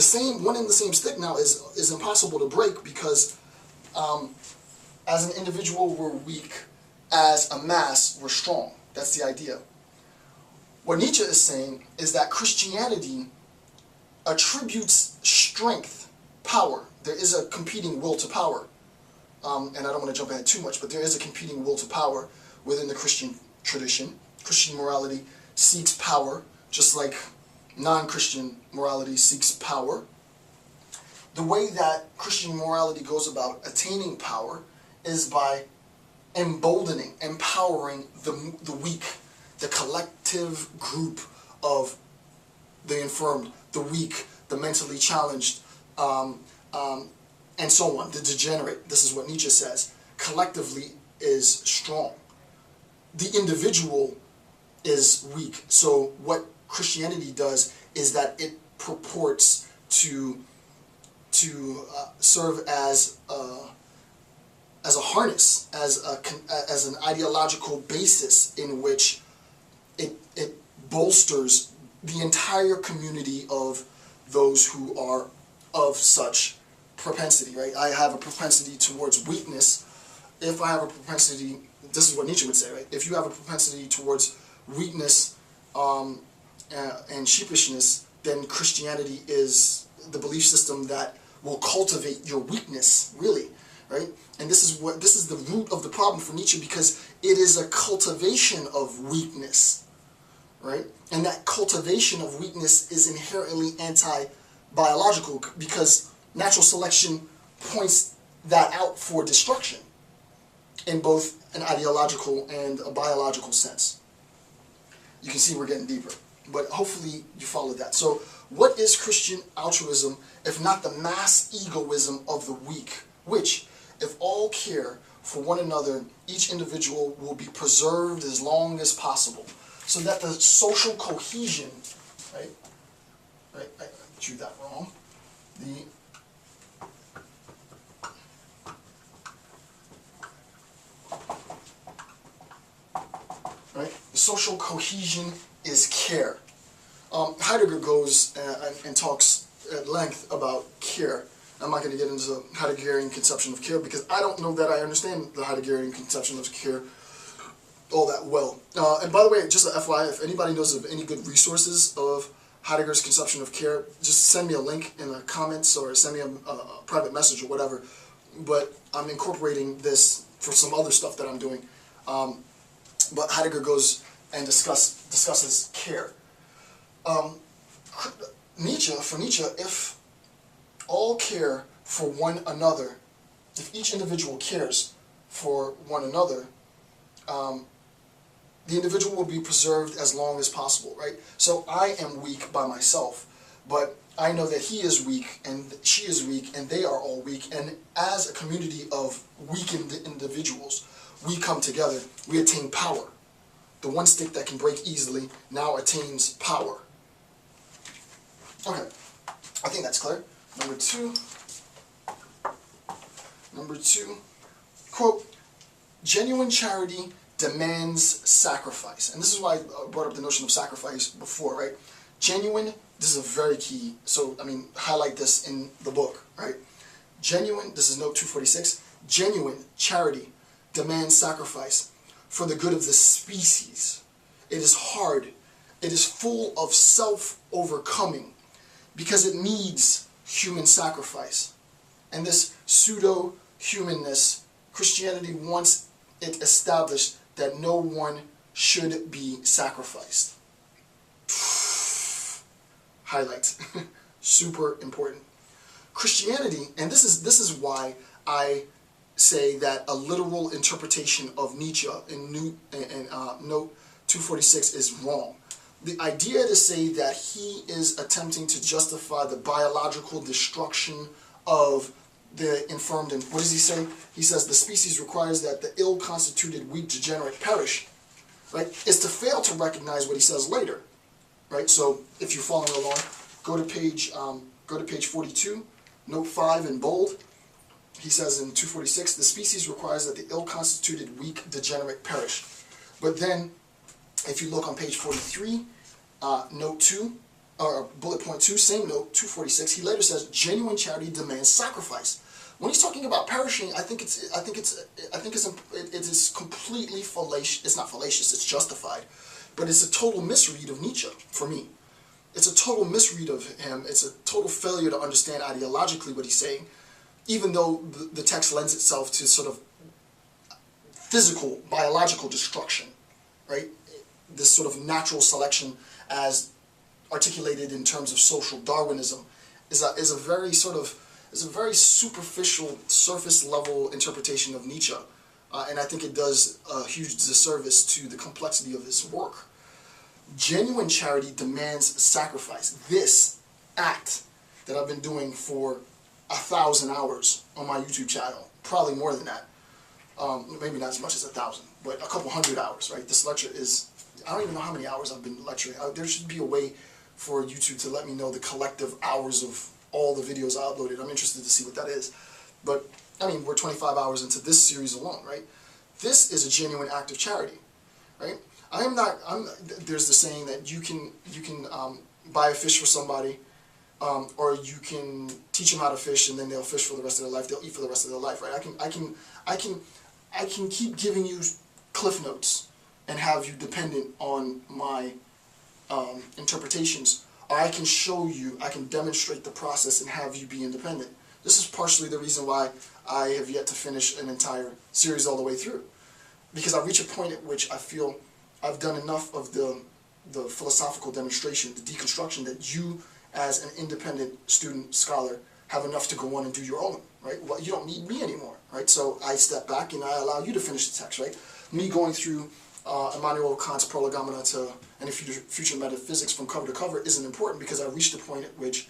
the same one and the same stick now is impossible to break, because as an individual we're weak, as a mass we're strong. That's the idea. What Nietzsche is saying is that Christianity attributes strength, power. There is a competing will to power. And I don't want to jump ahead too much, but there is a competing will to power within the Christian tradition. Christian morality seeks power, just like non-Christian morality seeks power. The way that Christian morality goes about attaining power is by emboldening, empowering the weak, the collective group of the infirmed, the weak, the mentally challenged, and so on, the degenerate. This is what Nietzsche says. Collectively is strong. The individual is weak. So what Christianity does is that it purports to serve as a harness, as an ideological basis in which it bolsters the entire community of those who are of such propensity, right? I have a propensity towards weakness. If I have a propensity, this is what Nietzsche would say, right? If you have a propensity towards weakness and sheepishness, then Christianity is the belief system that will cultivate your weakness, really, right? And this is the root of the problem for Nietzsche, because it is a cultivation of weakness, right? And that cultivation of weakness is inherently anti-biological, because natural selection points that out for destruction in both an ideological and a biological sense. You can see we're getting deeper, but hopefully you followed that. So what is Christian altruism if not the mass egoism of the weak, which, if all care for one another, each individual will be preserved as long as possible, so that the social cohesion, right, I drew that wrong, the social cohesion is care. Heidegger goes and talks at length about care. I'm not going to get into the Heideggerian conception of care, because I don't know that I understand the Heideggerian conception of care all that well. And by the way, just a FYI, if anybody knows of any good resources of Heidegger's conception of care, just send me a link in the comments or send me a private message or whatever. But I'm incorporating this for some other stuff that I'm doing. But Heidegger goes and discusses care. For Nietzsche, if all care for one another, if each individual cares for one another, the individual will be preserved as long as possible, right? So I am weak by myself, but I know that he is weak and she is weak and they are all weak, and as a community of weakened individuals, we come together, we attain power. The one stick that can break easily now attains power. Okay, I think that's clear. Number two, quote, genuine charity demands sacrifice. And this is why I brought up the notion of sacrifice before, right? Genuine, this is a very key, so, I mean, highlight this in the book, right? Genuine, this is note 246, genuine charity demands sacrifice for the good of the species. It is hard. It is full of self-overcoming, because it needs human sacrifice. And this pseudo-humanness, Christianity wants it established that no one should be sacrificed. Highlight. Super important. Christianity, and this is why I say that a literal interpretation of Nietzsche in note 246 is wrong. The idea to say that he is attempting to justify the biological destruction of the infirmed, and what does he say? He says the species requires that the ill-constituted, weak, degenerate perish, right? Is to fail to recognize what he says later, right? So if you're following along, go to page 42, note 5 in bold. He says in 246, the species requires that the ill-constituted, weak, degenerate perish. But then, if you look on page 43, note 2, or bullet point 2, same note, 246, he later says, genuine charity demands sacrifice. When he's talking about perishing, I think it is completely fallacious. It's not fallacious, it's justified. But it's a total misread of Nietzsche, for me. It's a total misread of him. It's a total failure to understand ideologically what he's saying, even though the text lends itself to sort of physical, biological destruction, right? This sort of natural selection as articulated in terms of social Darwinism is a very superficial, surface level interpretation of Nietzsche, and I think it does a huge disservice to the complexity of his work. Genuine charity demands sacrifice. This act that I've been doing for 1,000 hours on my YouTube channel, probably more than that, maybe not as much as 1,000, but a couple hundred hours, right? This lecture is, I don't even know how many hours I've been lecturing. There should be a way for YouTube to let me know the collective hours of all the videos I uploaded. I'm interested to see what that is. But, I mean, we're 25 hours into this series alone, right? This is a genuine act of charity, right? There's the saying that you can buy a fish for somebody, or you can teach them how to fish, and then they'll fish for the rest of their life. They'll eat for the rest of their life, right? I can keep giving you cliff notes and have you dependent on my interpretations, or I can show you, I can demonstrate the process and have you be independent. This is partially the reason why I have yet to finish an entire series all the way through, because I reach a point at which I feel I've done enough of the philosophical demonstration, the deconstruction, that you, as an independent student, scholar, have enough to go on and do your own, right? Well, you don't need me anymore, right? So I step back and I allow you to finish the text, right? Me going through Immanuel Kant's Prolegomena to Any Future Metaphysics from cover to cover isn't important, because I reached a point at which,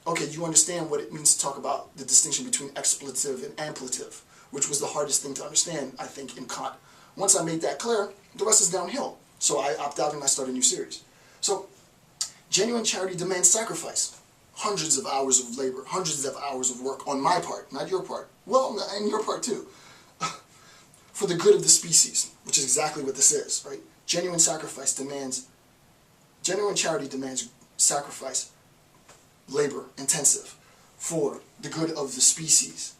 okay, you understand what it means to talk about the distinction between expletive and amblative, which was the hardest thing to understand, I think, in Kant. Once I made that clear, the rest is downhill. So I opt out and I start a new series. So, genuine charity demands sacrifice. Hundreds of hours of labor, hundreds of hours of work on my part, not your part. Well, and your part too. For the good of the species, which is exactly what this is, right? Genuine charity demands sacrifice, labor, intensive, for the good of the species.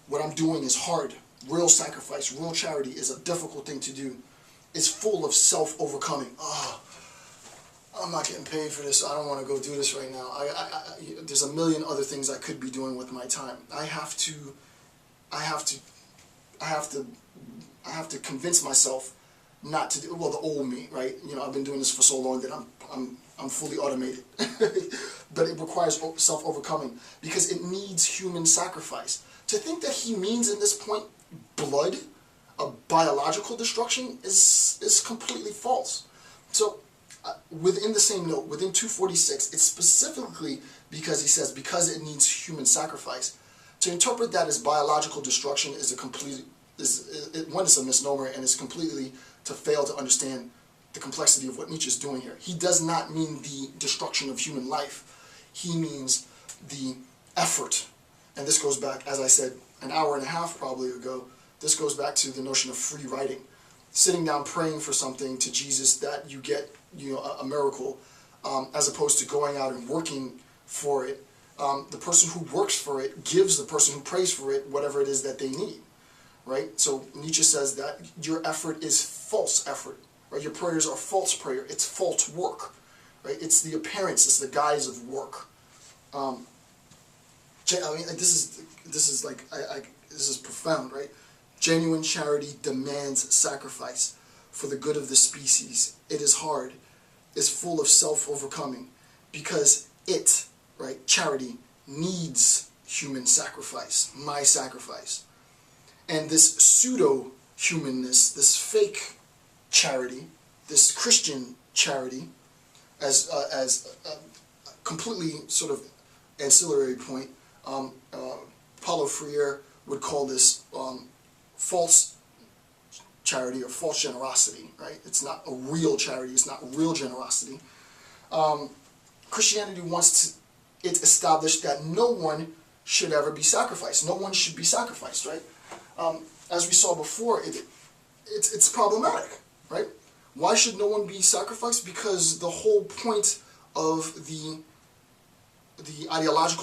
What I'm doing is hard. Real sacrifice, real charity is a difficult thing to do. It's full of self-overcoming. Oh, I'm not getting paid for this, so I don't want to go do this right now. There's a million other things I could be doing with my time. I have to convince myself not to do, well, the old me, right? You know, I've been doing this for so long that I'm fully automated. But it requires self-overcoming, because it needs human sacrifice. To think that he means in this point blood, a biological destruction, is completely false. So within the same note, within 246, it's specifically because he says, because it needs human sacrifice. To interpret that as biological destruction is one, it's a misnomer, and it's completely to fail to understand the complexity of what Nietzsche is doing here. He does not mean the destruction of human life. He means the effort. And this goes back, as I said, an hour and a half probably ago, this goes back to the notion of free writing. Sitting down praying for something to Jesus that you get, a miracle, as opposed to going out and working for it. The person who works for it gives the person who prays for it whatever it is that they need, right? So Nietzsche says that your effort is false effort, right? Your prayers are false prayer. It's false work, right? It's the appearance, it's the guise of work. I mean, this is profound, right? Genuine charity demands sacrifice for the good of the species. It is hard. It's full of self-overcoming, because it, right, charity, needs human sacrifice, my sacrifice. And this pseudo-humanness, this fake charity, this Christian charity, as a completely sort of ancillary point, Paulo Freire would call this false charity or false generosity, right? It's not a real charity, it's not real generosity. Christianity wants it established that no one should ever be sacrificed. No one should be sacrificed, right? As we saw before, it's problematic, right? Why should no one be sacrificed? Because the whole point of the ideological